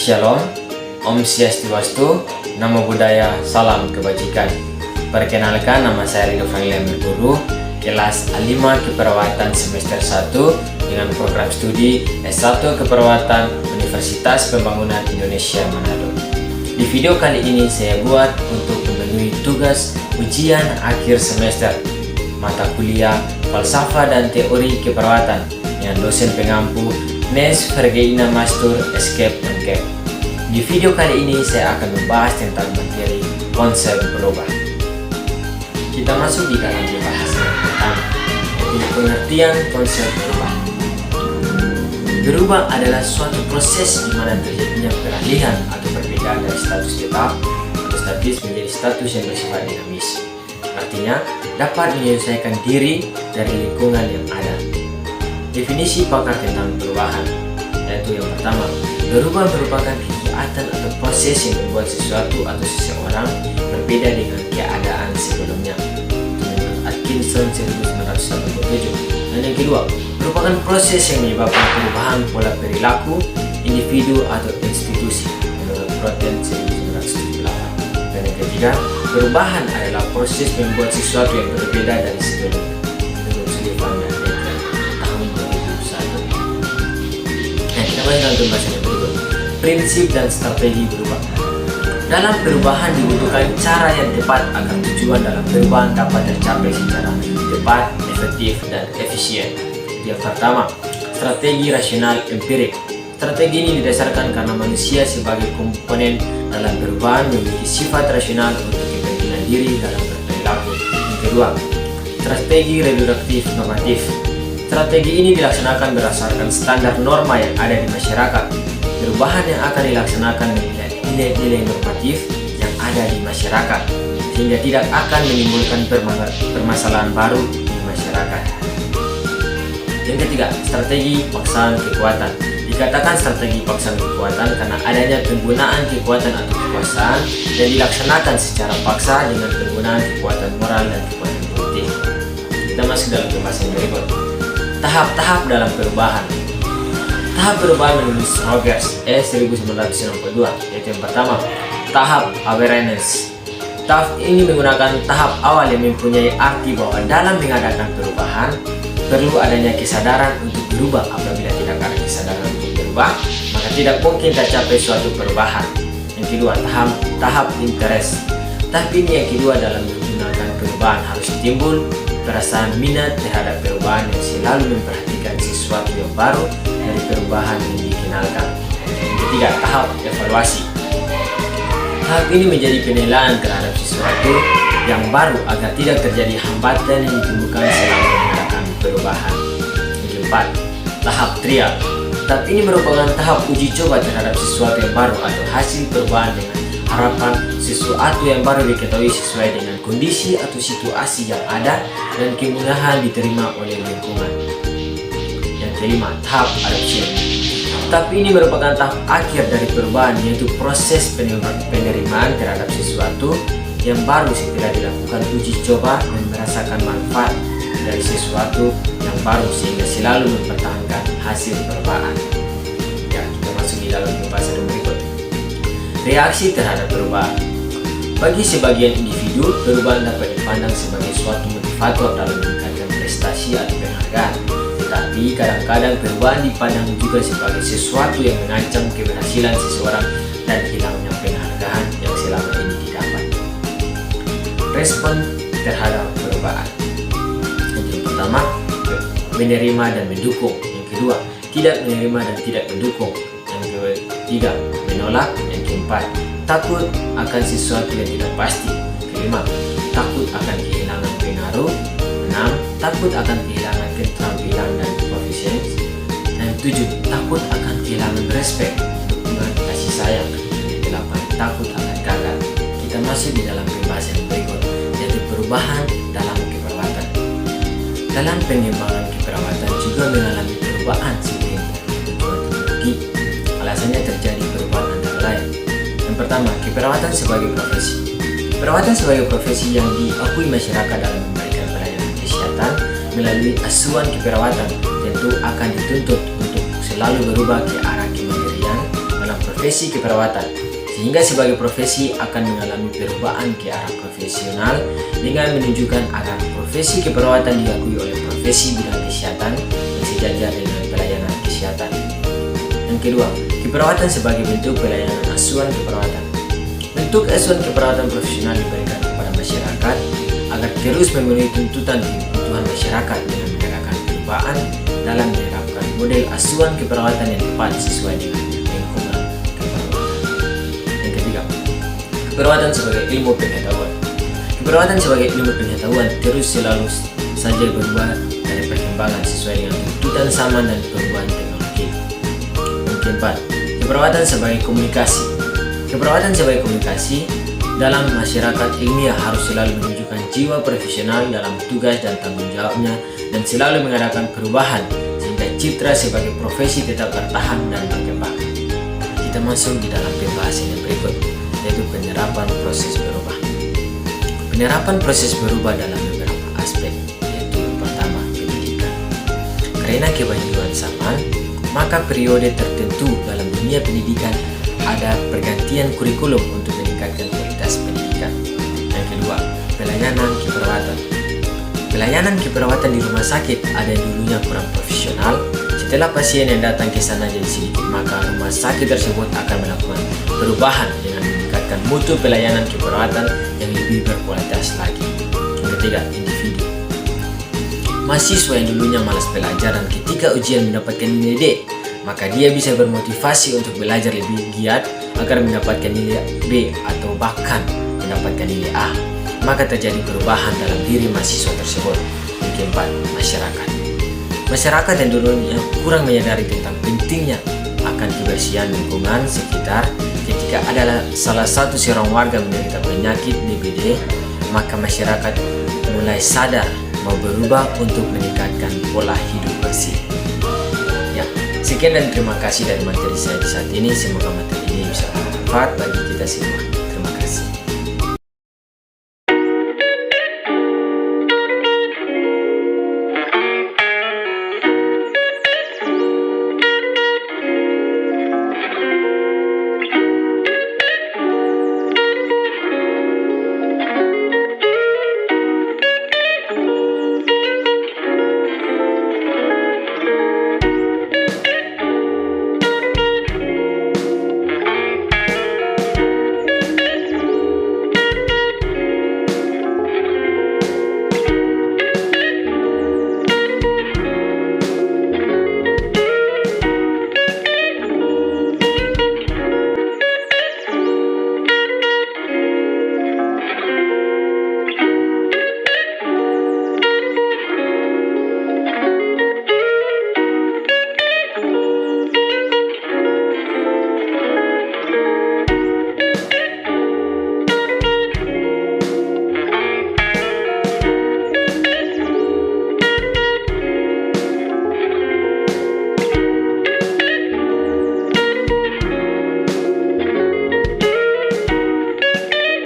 Shalom, Om Swastiastu, Namo Buddhaya, Salam Kebajikan. Perkenalkan, nama saya Ridho Franklin Guru, kelas A5 Keperawatan semester 1 dengan program studi S1 Keperawatan Universitas Pembangunan Indonesia Manado. Di video kali ini saya buat untuk memenuhi tugas ujian akhir semester mata kuliah Falsafah dan Teori Keperawatan yang dosen pengampu Nes Vergeina Mastur Escape Mengkep. Di video kali ini saya akan membahas tentang materi konsep berubah. Kita masuk di dalam pembahasan yang pertama, yaitu pengertian konsep berubah. Berubah adalah suatu proses di mana terjadinya peralihan atau perbedaan dari status tetap atau statis menjadi status yang bersifat dinamis. Artinya, dapat menyelesaikan diri dari lingkungan yang ada. Definisi pakar tentang perubahan, yaitu yang pertama, berubah merupakan kegiatan atau proses yang membuat sesuatu atau seseorang berbeda dengan keadaan sebelumnya. Itu menurut Atkinson 1987. Dan yang kedua, merupakan proses yang menyebabkan perubahan pola perilaku individu atau institusi menurut Proten 1978. Dan yang ketiga, perubahan adalah proses membuat sesuatu yang berbeda dari sebelumnya menurut Sullivan dan Dekker tahun 2001. Nah, kita masuk dalam pembahasan yang berikut. Prinsip dan strategi berubah. Dalam perubahan dibutuhkan cara yang tepat agar tujuan dalam perubahan dapat tercapai secara tepat, efektif, dan efisien. Yang pertama, strategi rasional empirik. Strategi ini didasarkan karena manusia sebagai komponen dalam perubahan memiliki sifat rasional untuk kepentingan diri dalam berperilaku. Yang kedua, strategi reduktif normatif. Strategi ini dilaksanakan berdasarkan standar norma yang ada di masyarakat. Perubahan yang akan dilaksanakan menilai nilai-nilai normatif yang ada di masyarakat, sehingga tidak akan menimbulkan permasalahan baru di masyarakat. Yang ketiga, strategi paksaan kekuatan. Dikatakan strategi paksaan kekuatan karena adanya penggunaan kekuatan atau kekuasaan yang dilaksanakan secara paksa dengan penggunaan kekuatan moral dan kekuatan politik. Kita masuk dalam pembahasan berikut. Tahap-tahap dalam perubahan. Tahap perubahan menurut Rogers 1992, yaitu yang pertama, tahap awareness. Tahap ini menggunakan tahap awal yang mempunyai arti bahwa dalam mengadakan perubahan perlu adanya kesadaran untuk berubah. Apabila tidak ada kesadaran untuk berubah, maka tidak mungkin tercapai suatu perubahan. Yang kedua, tahap interest. Tahap ini yang kedua dalam menggunakan perubahan harus timbul perasaan minat terhadap perubahan yang selalu memperhatikan sesuatu yang baru dari perubahan yang dikenalkan. Yang ketiga, tahap evaluasi. Tahap ini menjadi penilaian terhadap sesuatu yang baru agar tidak terjadi hambatan yang ditemukan selama mengadakan perubahan. Yang keempat, tahap trial. Tahap ini merupakan tahap uji coba terhadap sesuatu yang baru atau hasil perubahan dengan harapan sesuatu yang baru diketahui sesuai dengan kondisi atau situasi yang ada dan kemudahan diterima oleh lingkungan. Yang kelima, tahap adoption. Tahap ini merupakan tahap akhir dari perubahan, yaitu proses penerimaan terhadap sesuatu yang baru setelah dilakukan uji coba dan merasakan manfaat dari sesuatu yang baru sehingga selalu mempertahankan hasil perubahan. Ya, kita masuk di dalam pembahasan berikut. Reaksi terhadap perubahan. Bagi sebagian individu, perubahan dapat dipandang sebagai suatu motivator dalam meningkatkan prestasi atau penghargaan. Tetapi kadang-kadang perubahan dipandang juga sebagai sesuatu yang mengancam keberhasilan seseorang dan hilangnya penghargaan yang selama ini didapat. Respon terhadap perubahan. Yang pertama, menerima dan mendukung. Yang kedua, tidak menerima dan tidak mendukung. Yang ketiga, menolak. Yang keempat, takut akan sesuatu yang tidak pasti. Kelima, takut akan kehilangan pengaruh. 6. Takut akan kehilangan keterampilan dan profesional. Dan 7. Takut akan kehilangan respek, dukungan, kasih sayang. Yang 8. Takut akan gagal. Kita masuk di dalam pembahasan berikut, yaitu perubahan dalam keperawatan. Dalam pengembangan keperawatan juga mengalami perubahan seiring kemajuan teknologi. Alasannya terjadi perubahan antara lain. Yang pertama, keperawatan sebagai profesi. Perawatan sebagai profesi yang diakui masyarakat dalam memberikan pelayanan kesehatan melalui asuhan keperawatan tentu akan dituntut untuk selalu berubah ke arah kemandirian dalam profesi keperawatan, sehingga sebagai profesi akan mengalami perubahan ke arah profesional dengan menunjukkan agar profesi keperawatan diakui oleh profesi bidang kesehatan yang sejajar dengan pelayanan kesehatan. Yang kedua, keperawatan sebagai bentuk pelayanan asuhan keperawatan. Bentuk asuhan keperawatan profesional diberikan kepada masyarakat agar terus memenuhi tuntutan kebutuhan masyarakat dengan mengadakan perubahan dalam menerapkan model asuhan keperawatan yang tepat sesuai dengan lingkungan keperawatan. Yang ketiga, keperawatan sebagai ilmu pengetahuan. Keperawatan sebagai ilmu pengetahuan terus selalu saja berubah dari perkembangan sesuai dengan tuntutan zaman dan perubahan teknologi. Yang keempat, keperawatan sebagai komunikasi. Keperawatan sebagai komunikasi dalam masyarakat ilmiah harus selalu menunjukkan jiwa profesional dalam tugas dan tanggung jawabnya dan selalu mengadakan perubahan sehingga citra sebagai profesi tetap bertahan dan berkembang. Kita masuk di dalam pembahasan yang berikut, yaitu penerapan proses berubah. Penerapan proses berubah dalam beberapa aspek, yaitu yang pertama, pendidikan. Karena kemajuan zaman, maka periode tertentu dalam dunia pendidikan ada pergantian kurikulum untuk meningkatkan kualitas pendidikan. Yang kedua, pelayanan keperawatan. Pelayanan keperawatan di rumah sakit ada yang dulunya kurang profesional. Setelah pasien yang datang ke sana jadi sedikit, maka rumah sakit tersebut akan melakukan perubahan dengan meningkatkan mutu pelayanan keperawatan yang lebih berkualitas lagi. Yang ketiga, individu. Mahasiswa yang dulunya malas belajar dan ketika ujian mendapatkan nilai D, maka dia bisa bermotivasi untuk belajar lebih giat agar mendapatkan nilai B atau bahkan mendapatkan nilai A. Maka terjadi perubahan dalam diri mahasiswa tersebut. Yang keempat, masyarakat. Masyarakat yang dulunya kurang menyadari tentang pentingnya akan kebersihan lingkungan sekitar ketika adalah salah satu seorang warga menderita penyakit DBD, maka masyarakat mulai sadar mau berubah untuk meningkatkan pola hidup bersih. Sekian dan terima kasih dari materi saya di saat ini. Semoga materi ini bisa bermanfaat bagi kita semua. Terima kasih.